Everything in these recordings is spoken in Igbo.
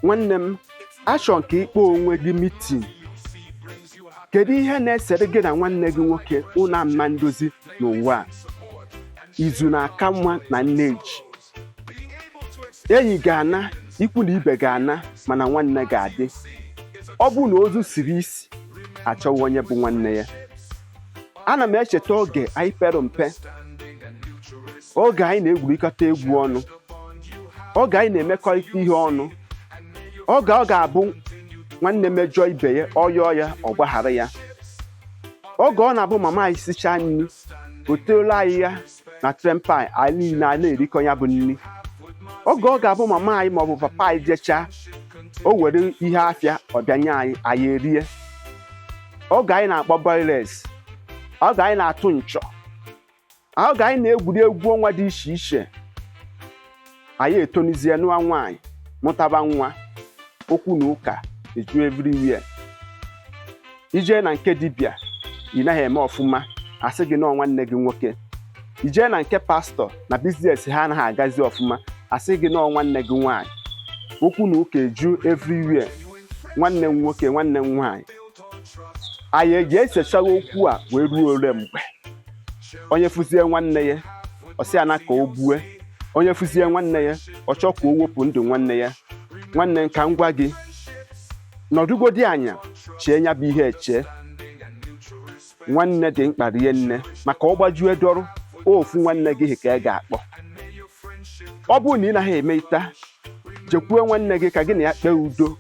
nwanne m achọ nke ikpe onwe gị meeting. Kedu ihe na-esere gị na nwanne gị nwoke unu ama ndozi n'ụwa? Izu na-aka mma na nneji. Enyi ga-ana, ikwu na ibe ga-ana, mana nwanne ga-adị. Ọ bụ na ozu siri isi achọghị onye bụ nwanne ya. Ana m echeta oge anyị pere mpe, oge anyị na-egwurịkọta egwu ọnụ, oge anyị na-emekọrịta ihe ọnụ, oge ọ ga-abụ nwanne mejọ ibe ya ọyọọ ya ọ gbaghara ya, oge ọ na-abụ mama anyị sichaa nri o teela anyị ya na trempai anyị niile na-erikọ ya bụ nri, oge ọ ga-abụ mama anyị maọbụ papa anyị jechaa o were ihe afịa ọbịanye anyị erie, oge anyị na-akpọ boilers, oge anyị na-atụ nchọ, oge anyị na-egwuri egwu ọnwa dị iche iche, anyị etonizie nụwa nwaanyị mụtaba nwa, okwu na ụka eju everywhere. Ije na nke dibịa ị naghị eme ọfụma, asị gị nọọ nwanne gị nwoke. Ije na nke pastọ na biznes ha anaghị agazi ọfụma, asị gị nọọ nwanne gị nwaanyị. Okwu na ụka eju everywhere, nwanne m nwoke nwanne m nwaanyị. Anyị ga-esechaghị okwu a wee ruo ole mgbe onye fụzie nwanne ya ọ sị ana ka o gbue, onye fụzie nwanne ya ọ chọọ ka o wepụ ndụ nwanne ya. Nwanne nka ngwa gị nọdụgodi anya chee nya bụ ihe eche. Nwanne dị mkpa rie nne, maka ọ gbajue dọrụ ofu nwanne gị ka ị ga-akpọ. Ọ bụrụ na ị naghị eme ịta, jekwuo nwanne gị ka gị na ya kpee udo,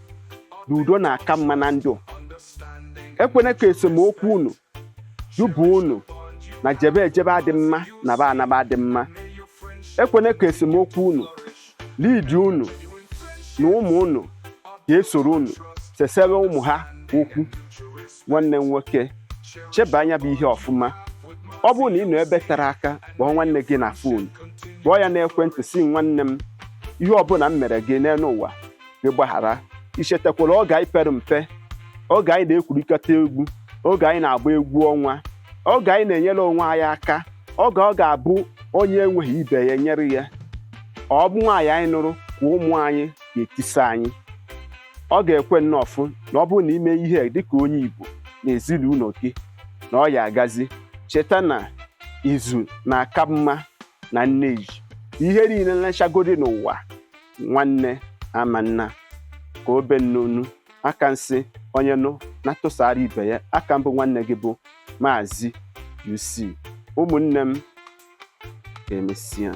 na udo na-aka mma na ndụ. Ekwene ka esemokwu unu duba unu na jebe ejebe adị mma na ba anaba adị mma. Ekwene ka esemokwu unu lidi unu na ụmụ unu ga-esoro unu sesere ụmụ ha okwu. Nwanne m nwoke cheba anya bụ ihe ọfụma. Ọ bụrụ na ị nọ ebe tere aka, kpọọ nwanne gị na fon, kpọọ ya n'ekwentị si nwanne m ihe ọbụla m mere gị n'elu ụwa gị gbaghara. Ichetakwala oge anyị pere mpe, oge anyị na-ekwurịkọta egwu, oge anyị na-agba egwu ọnwa, oge anyị na-enyere onwe anyị aka, oge ọ ga-abụ onye enweghị ibe ya nyere ya. Ọ bụ nwaanyị anyị nụrụ kwa ụmụ anyị ga-etisa anyị. Ọ ga-ekwe nnọọfụ na ọ bụrụ na ime ihe dịka onye Igbo na ezinụlọ gị na ọ ya agazi. Cheta na izu na-aka mma na nneji. Ihe niile nlechagodi n'ụwa nwanne ama nna ka obe nnonu aka nsị onye nụ na tụsara ibe ya. Aka mbụ nwanne gị bụ Maazi-UC. Ụmụnne m, ga-emesịa.